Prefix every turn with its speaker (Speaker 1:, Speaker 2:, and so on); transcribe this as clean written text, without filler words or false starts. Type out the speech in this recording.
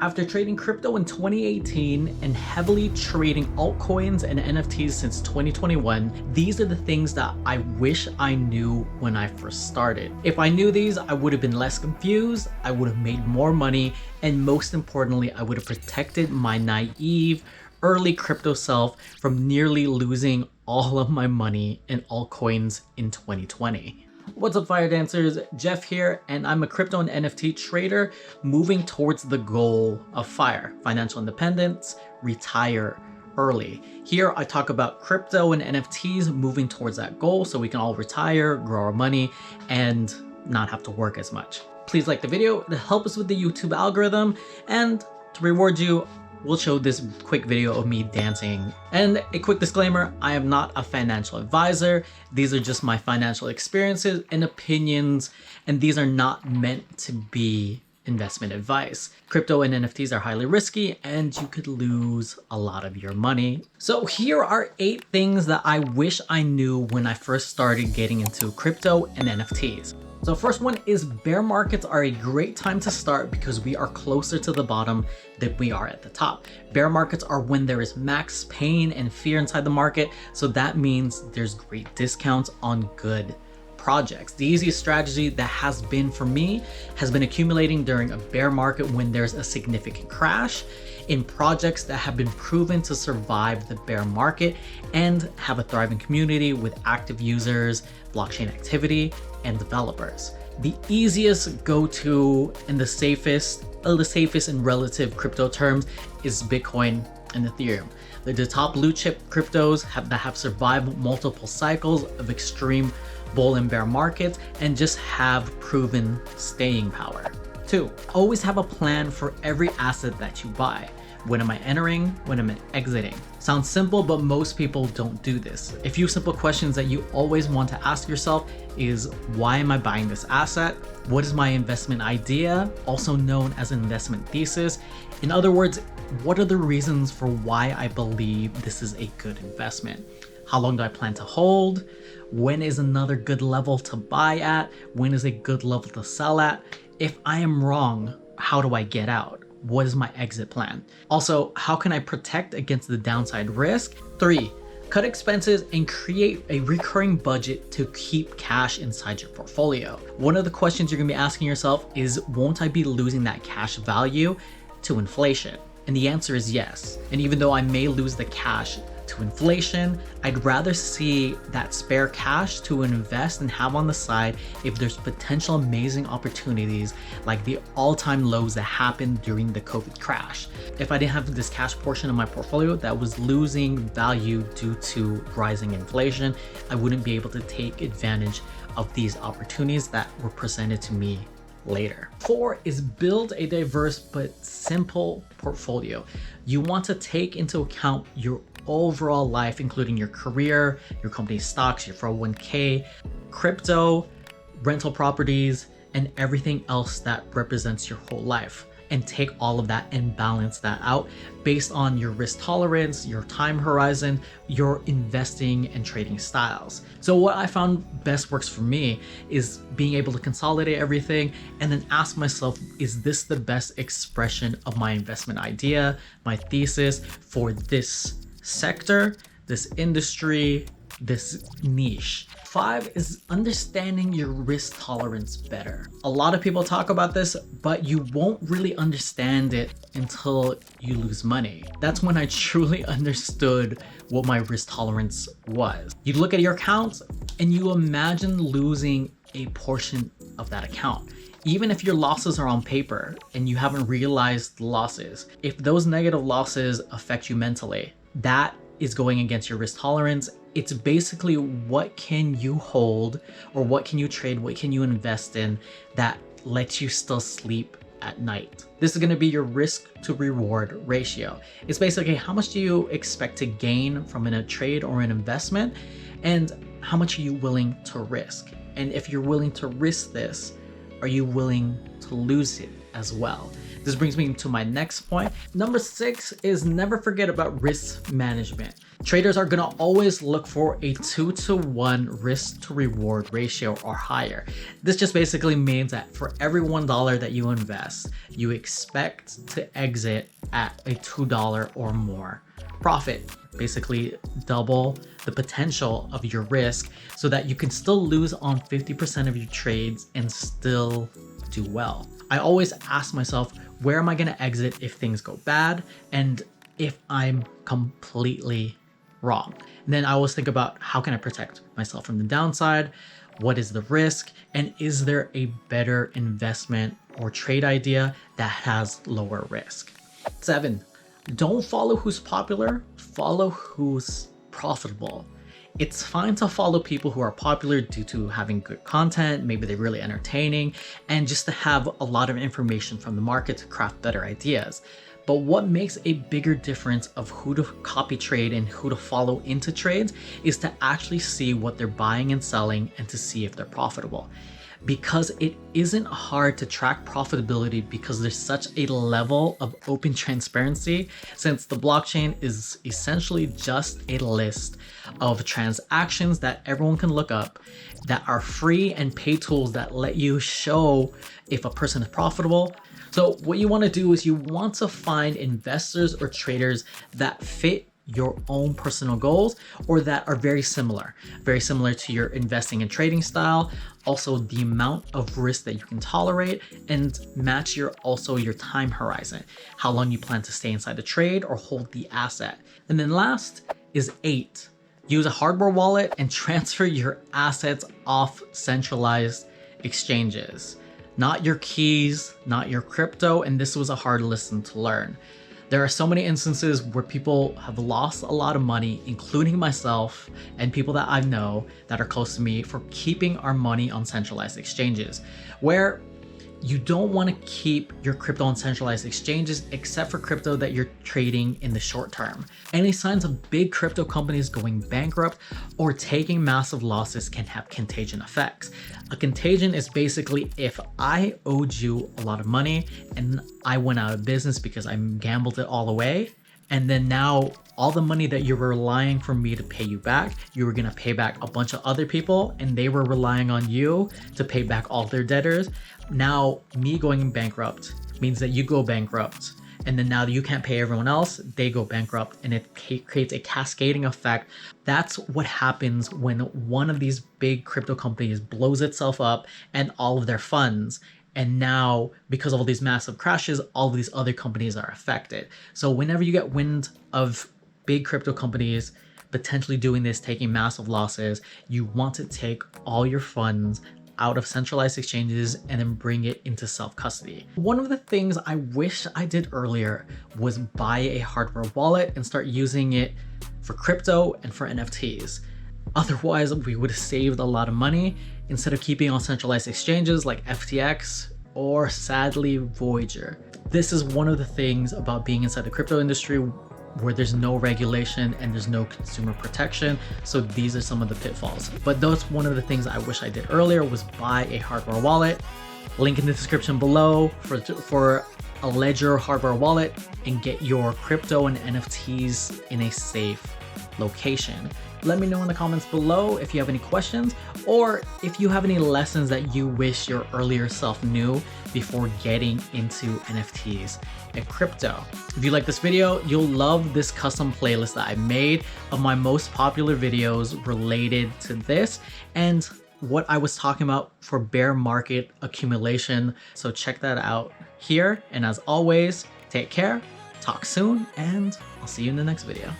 Speaker 1: After trading crypto in 2018 and heavily trading altcoins and NFTs since 2021, these are the things that I wish I knew when I first started. If I knew these, I would have been less confused, I would have made more money, and most importantly, I would have protected my naive, early crypto self from nearly losing all of my money in altcoins in 2020. What's up, Fire Dancers? Jeff here, and I'm a crypto and NFT trader moving towards the goal of FIRE, financial independence, retire early. Here I talk about crypto and NFTs moving towards that goal so we can all retire, grow our money, and not have to work as much. Please like the video to help us with the YouTube algorithm, and to reward you, we'll show this quick video of me dancing. And a quick disclaimer, I am not a financial advisor. These are just my financial experiences and opinions, and these are not meant to be investment advice. Crypto and NFTs are highly risky and you could lose a lot of your money. So here are 8 things that I wish I knew when I first started getting into crypto and NFTs. So first one is bear markets are a great time to start because we are closer to the bottom than we are at the top. Bear markets are when there is max pain and fear inside the market. So that means there's great discounts on good projects. The easiest strategy that has been for me has been accumulating during a bear market when there's a significant crash in projects that have been proven to survive the bear market and have a thriving community with active users, blockchain activity, and developers. The easiest go-to and the safest in relative crypto terms is Bitcoin and Ethereum. They're the top blue chip cryptos that have survived multiple cycles of extreme bull and bear markets and just have proven staying power. 2, always have a plan for every asset that you buy. When am I entering? When am I exiting? Sounds simple, but most people don't do this. A few simple questions that you always want to ask yourself is, why am I buying this asset? What is my investment idea, also known as investment thesis? In other words, what are the reasons for why I believe this is a good investment? How long do I plan to hold? When is another good level to buy at? When is a good level to sell at? If I am wrong, how do I get out? What is my exit plan? Also, how can I protect against the downside risk? 3, cut expenses and create a recurring budget to keep cash inside your portfolio. One of the questions you're gonna be asking yourself is, won't I be losing that cash value to inflation? And the answer is yes. And even though I may lose the cash to inflation, I'd rather see that spare cash to invest and have on the side if there's potential amazing opportunities like the all-time lows that happened during the COVID crash. If I didn't have this cash portion of my portfolio that was losing value due to rising inflation, I wouldn't be able to take advantage of these opportunities that were presented to me later. 4 is build a diverse but simple portfolio. You want to take into account your overall life, including your career, your company's stocks, your 401k, crypto, rental properties, and everything else that represents your whole life. And take all of that and balance that out based on your risk tolerance, your time horizon, your investing and trading styles. So what I found best works for me is being able to consolidate everything and then ask myself, is this the best expression of my investment idea, my thesis for this sector, this industry, this niche? 5 is understanding your risk tolerance better. A lot of people talk about this, but you won't really understand it until you lose money. That's when I truly understood what my risk tolerance was. You look at your accounts and you imagine losing a portion of that account. Even if your losses are on paper and you haven't realized the losses, if those negative losses affect you mentally, that is going against your risk tolerance. It's basically what can you hold or what can you trade, what can you invest in that lets you still sleep at night. This is going to be your risk to reward ratio. It's basically how much do you expect to gain from a trade or an investment and how much are you willing to risk? And if you're willing to risk this, are you willing to lose it as well? This brings me to my next point. Number 6 is never forget about risk management. Traders are gonna always look for a 2-to-1 risk to reward ratio or higher. This just basically means that for every $1 that you invest, you expect to exit at a $2 or more profit. Basically double the potential of your risk so that you can still lose on 50% of your trades and still do well. I always ask myself, where am I gonna exit if things go bad? And if I'm completely wrong. And then I always think about, how can I protect myself from the downside? What is the risk? And is there a better investment or trade idea that has lower risk? 7, don't follow who's popular, follow who's profitable. It's fine to follow people who are popular due to having good content, maybe they're really entertaining, and just to have a lot of information from the market to craft better ideas. But what makes a bigger difference of who to copy trade and who to follow into trades is to actually see what they're buying and selling and to see if they're profitable. Because it isn't hard to track profitability because there's such a level of open transparency, since the blockchain is essentially just a list of transactions that everyone can look up that are free and paid tools that let you show if a person is profitable. So what you want to do is you want to find investors or traders that fit your own personal goals or that are very similar to your investing and trading style, also the amount of risk that you can tolerate, and match your time horizon, how long you plan to stay inside the trade or hold the asset. And then last is 8, use a hardware wallet and transfer your assets off centralized exchanges. Not your keys, not your crypto, and this was a hard lesson to learn. There are so many instances where people have lost a lot of money, including myself and people that I know that are close to me, for keeping our money on centralized exchanges, where you don't want to keep your crypto on centralized exchanges except for crypto that you're trading in the short term. Any signs of big crypto companies going bankrupt or taking massive losses can have contagion effects. A contagion is basically if I owed you a lot of money and I went out of business because I gambled it all away, and then now all the money that you were relying for me to pay you back, you were gonna pay back a bunch of other people and they were relying on you to pay back all their debtors. Now me going bankrupt means that you go bankrupt, and then now you can't pay everyone else, they go bankrupt, and it creates a cascading effect. That's what happens when one of these big crypto companies blows itself up and all of their funds. And now, because of all these massive crashes, all of these other companies are affected. So whenever you get wind of big crypto companies potentially doing this, taking massive losses, you want to take all your funds out of centralized exchanges and then bring it into self-custody. One of the things I wish I did earlier was buy a hardware wallet and start using it for crypto and for NFTs. Otherwise, we would have saved a lot of money instead of keeping on centralized exchanges like FTX or sadly Voyager. This is one of the things about being inside the crypto industry where there's no regulation and there's no consumer protection. So these are some of the pitfalls. But that's one of the things I wish I did earlier, was buy a hardware wallet. Link in the description below for a Ledger hardware wallet and get your crypto and NFTs in a safe location. Let me know in the comments below if you have any questions or if you have any lessons that you wish your earlier self knew before getting into NFTs and crypto. If you like this video, you'll love this custom playlist that I made of my most popular videos related to this and what I was talking about for bear market accumulation. So check that out here. And as always, take care, talk soon, and I'll see you in the next video.